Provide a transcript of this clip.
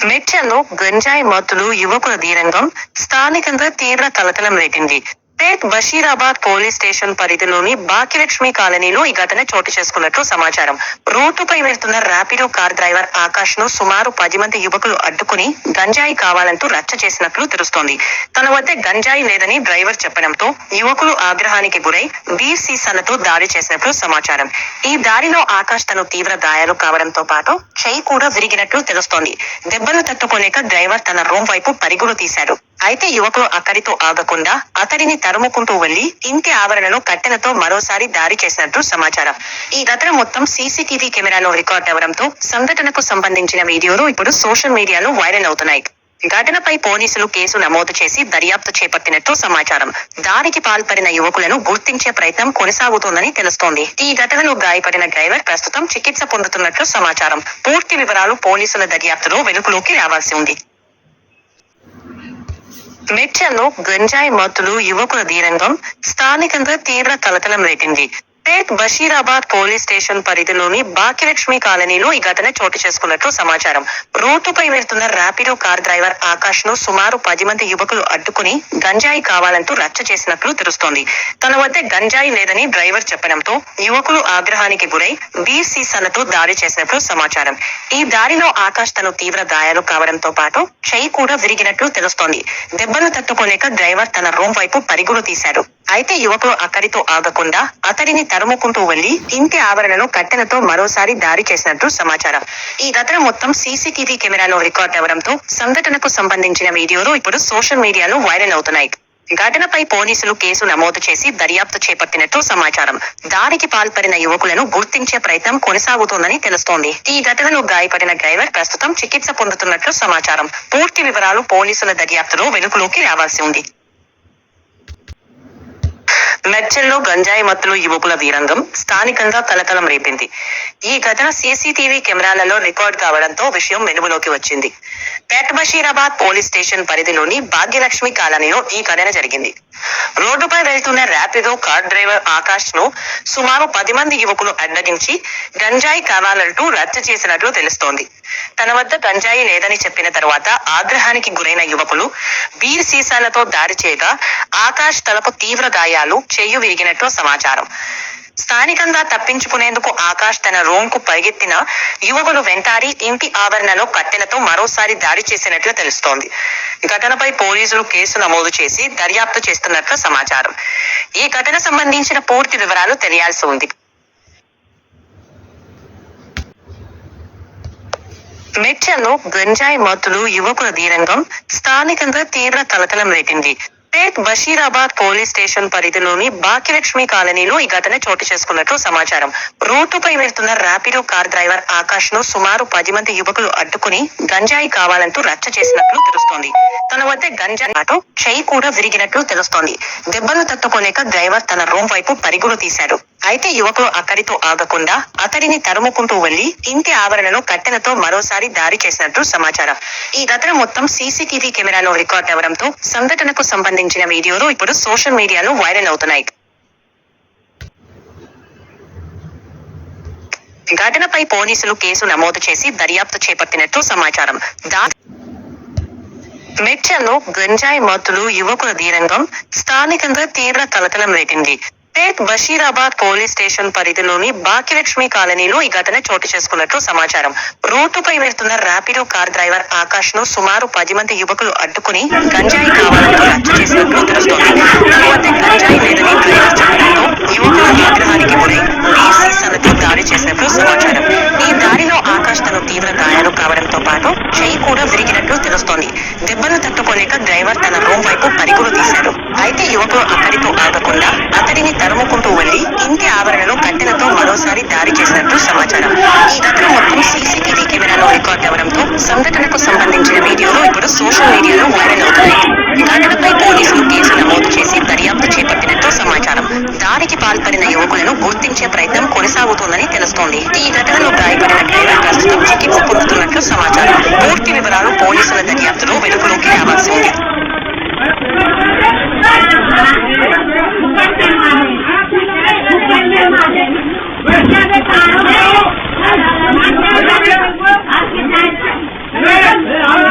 మెట్రలో గంజాయి మత్తులు యువకుల ధీరంగం స్థానికంగా తీవ్ర కలకలం రేపింది. పేట్ బషీరాబాద్ పోలీస్ స్టేషన్ పరిధిలోని భాగ్యలక్ష్మి కాలనీలో ఈ ఘటన చోటు చేసుకున్నట్లు సమాచారం. రోడ్డుపై వెళ్తున్న ర్యాపిడో కార్ డ్రైవర్ ఆకాష్ ను సుమారు 10 మంది యువకులు అడ్డుకుని గంజాయి కావాలంటూ రచ్చ చేసినట్లు తెలుస్తోంది. తన వద్ద గంజాయి లేదని డ్రైవర్ చెప్పడంతో యువకులు ఆగ్రహానికి గురై బీర్ సీసాలతో దాడి చేసినట్లు సమాచారం. ఈ దాడిలో ఆకాష్ తను తీవ్ర గాయాలు కావడంతో పాటు చెయ్యి కూడా విరిగినట్లు తెలుస్తోంది. దెబ్బలు తట్టుకోలేక డ్రైవర్ తన రూమ్ వైపు పరుగులు తీశాడు. అయితే యువకులు అక్కడితో ఆగకుండా అతడిని తరుముకుంటూ వెళ్లి ఇంటి ఆవరణలో కట్టెలతో మరోసారి దాడి చేసినట్లు సమాచారం. ఈ ఘటన మొత్తం సీసీటీవీ కెమెరాలో రికార్డ్ అవడంతో సంఘటనకు సంబంధించిన వీడియోలు ఇప్పుడు సోషల్ మీడియాలో వైరల్ అవుతున్నాయి. ఘటనపై పోలీసులు కేసు నమోదు చేసి దర్యాప్తు చేపట్టినట్లు సమాచారం. దాడికి పాల్పడిన యువకులను గుర్తించే ప్రయత్నం కొనసాగుతోందని తెలుస్తోంది. ఈ ఘటనలో గాయపడిన డ్రైవర్ ప్రస్తుతం చికిత్స పొందుతున్నట్లు సమాచారం. పూర్తి వివరాలు పోలీసుల దర్యాప్తులో వెలుగులోకి రావాల్సి ఉంది. మెట్రలో గంజాయి మత్తులు యువకుల ధీరంగం స్థానికంగా తీవ్ర కలకలం రేపింది. పేట్ బషీరాబాద్ పోలీస్ స్టేషన్ పరిధిలోని భాగ్యలక్ష్మి కాలనీలో ఈ ఘటన చోటు చేసుకున్నట్లు సమాచారం. రోడ్డుపై వెళ్తున్న ర్యాపిడో కార్ డ్రైవర్ ఆకాష్ ను సుమారు 10 మంది యువకులు అడ్డుకుని గంజాయి కావాలంటూ రచ్చ చేసినట్లు తెలుస్తోంది. తన వద్ద గంజాయి లేదని డ్రైవర్ చెప్పడంతో యువకులు ఆగ్రహానికి గురై బీర్ సీసాలతో దాడి చేసినట్లు సమాచారం. ఈ దాడిలో ఆకాష్ తను తీవ్ర గాయాలు కావడంతో పాటు చెయ్యి కూడా విరిగినట్లు తెలుస్తోంది. దెబ్బలు తట్టుకోలేక డ్రైవర్ తన రూమ్ వైపు పరుగులు తీశాడు. అయితే యువకులు అక్కడితో ఆగకుండా అతడిని తరుముకుంటూ వెళ్లి ఇంటి ఆవరణలో కట్టెలతో మరోసారి దాడి చేసినట్లు సమాచారం. ఈ ఘటన మొత్తం సీసీటీవీ కెమెరాలో రికార్డ్ అవడంతో సంఘటనకు సంబంధించిన వీడియోలు ఇప్పుడు సోషల్ మీడియాలో వైరల్ అవుతున్నాయి. ఘటనపై పోలీసులు కేసు నమోదు చేసి దర్యాప్తు చేపట్టినట్లు సమాచారం. దాడికి పాల్పడిన యువకులను గుర్తించే ప్రయత్నం కొనసాగుతోందని తెలుస్తోంది. ఈ ఘటనలో గాయపడిన డ్రైవర్ ప్రస్తుతం చికిత్స పొందుతున్నట్లు సమాచారం. పూర్తి వివరాలు పోలీసుల దర్యాప్తులో వెలుగులోకి రావాల్సి ఉంది. మెట్రల్లో గంజాయి మత్తులు యువకుల ధీరంగం స్థానికంగా కలకలం రేపింది. ఈ ఘటన సీసీటీవీ కెమెరాలలో రికార్డ్ కావడంతో విషయం వెలుగులోకి వచ్చింది. పేట్ బషీరాబాద్ పోలీస్ స్టేషన్ పరిధిలోని భాగ్యలక్ష్మి కాలనీలో ఈ ఘటన జరిగింది. రోడ్డుపై వెళ్తున్న ర్యాపిడో కార్ డ్రైవర్ ఆకాష్ ను సుమారు 10 మంది యువకులు అడ్డగించి గంజాయి కావాలంటూ రచ్చ చేసినట్లు తెలుస్తోంది. తన వద్ద గంజాయి లేదని చెప్పిన తర్వాత ఆగ్రహానికి గురైన యువకులు బీర్ సీసాలతో దాడి చేయగా ఆకాష్ తలకు తీవ్ర గాయాలు, చెయ్యి విరిగినట్లు సమాచారం. స్థానికంగా తప్పించుకునేందుకు ఆకాష్ తన రూమ్ కు పరిగెత్తిన యువకులు వెంటాడి ఇంటి ఆవరణలో కట్టెలతో మరోసారి దాడి చేసినట్లు తెలుస్తోంది. ఘటనపై పోలీసులు కేసు నమోదు చేసి దర్యాప్తు చేస్తున్నట్లు సమాచారం. ఈ ఘటన సంబంధించిన పూర్తి వివరాలు తెలియాల్సి ఉంది. మెట్రలో గంజాయి మత్తులు యువకుల ధీరంగం స్థానికంగా తీవ్ర కలకలం రేపింది. పేట్ బషీరాబాద్ పోలీస్ స్టేషన్ పరిధిలోని భాగ్యలక్ష్మి కాలనీలో ఈ ఘటన చోటు చేసుకున్నట్లు సమాచారం. రోడ్డుపై వెళ్తున్న ర్యాపిడో కార్ డ్రైవర్ ఆకాష్ ను సుమారు 10 మంది యువకులు అడ్డుకుని గంజాయి కావాలంటూ రచ్చ చేసినట్లు తెలుస్తోంది. తన వద్ద గంజాయి పాటు చెయ్యి కూడా విరిగినట్లు తెలుస్తోంది. దెబ్బలు తట్టుకోలేక డ్రైవర్ తన రూమ్ వైపు పరుగులు తీశాడు. అయితే యువకులు అక్కడితో ఆగకుండా అతడిని తరుముకుంటూ వెళ్లి ఇంటి ఆవరణలో కట్టెలతో మరోసారి దాడి చేసినట్లు సమాచారం. ఈ ఘటన మొత్తం సీసీటీవీ కెమెరాలో రికార్డ్ అవడంతో సంఘటనకు సంబంధించిన వీడియోలు ఇప్పుడు సోషల్ మీడియాలో వైరల్ అవుతున్నాయి. ఘటనపై పోలీసులు కేసు నమోదు చేసి దర్యాప్తు చేపట్టినట్లు సమాచారం. మెట్రలో గంజాయి మత్తులు యువకుల ధీరంగం స్థానికంగా తీవ్ర కలకలం రేపింది. పేట్ బషీరాబాద్ పోలీస్ స్టేషన్ పరిధిలోని భాగ్యలక్ష్మి కాలనీలో ఈ ఘటన చోటు చేసుకున్నట్లు సమాచారం. రోడ్డుపై వెళ్తున్న ర్యాపిడో కార్ డ్రైవర్ ఆకాష్ ను సుమారు 10 మంది యువకులు అడ్డుకుని గంజాయి కావాలంటూ రచ్చ చేసినట్లు తెలుస్తోంది. తన వద్ద గంజాయి లేదని డ్రైవర్ చెప్పడంతో యువకులు ఆగ్రహానికి గురై బీర్ సీసాలతో దాడి చేసినట్లు సమాచారం. ఈ దాడిలో ఆకాష్ తను తీవ్ర గాయాలు కావడంతో పాటు చెయ్యి కూడా విరిగినట్లు తెలుస్తోంది. దెబ్బలు తట్టుకోలేక డ్రైవర్ తన రూమ్ వైపు పరుగులు తీశాడు. అయితే యువకులు అక్కడితో ఆగకుండా అతడిని తరుముకుంటూ వెళ్లి ఇంటి ఆవరణలో కట్టెలతో మరోసారి దాడి చేసినట్లు సమాచారం. ఈ ఘటన మొత్తం సీసీటీవీ కెమెరాలో రికార్డ్ అవడంతో సంఘటనకు సంబంధించిన వీడియోలు ఇప్పుడు సోషల్ మీడియాలో వైరల్ అవుతున్నాయి. ఘటనపై పోలీసులు కేసు నమోదు చేసి దర్యాప్తు చేపట్టినట్లు సమాచారం. దాడికి పాల్పడిన యువకులను గుర్తించే ప్రయత్నం కొనసాగుతోందని తెలుస్తోంది. ఈ ఘటనలో గాయపడిన డ్రైవర్ ప్రస్తుతం చికిత్స పొందుతున్నట్లు సమాచారం. పూర్తి వివరాలు పోలీసుల దర్యాప్తులో వెలుగులోకి రావాల్సి ఉంది. Gracias.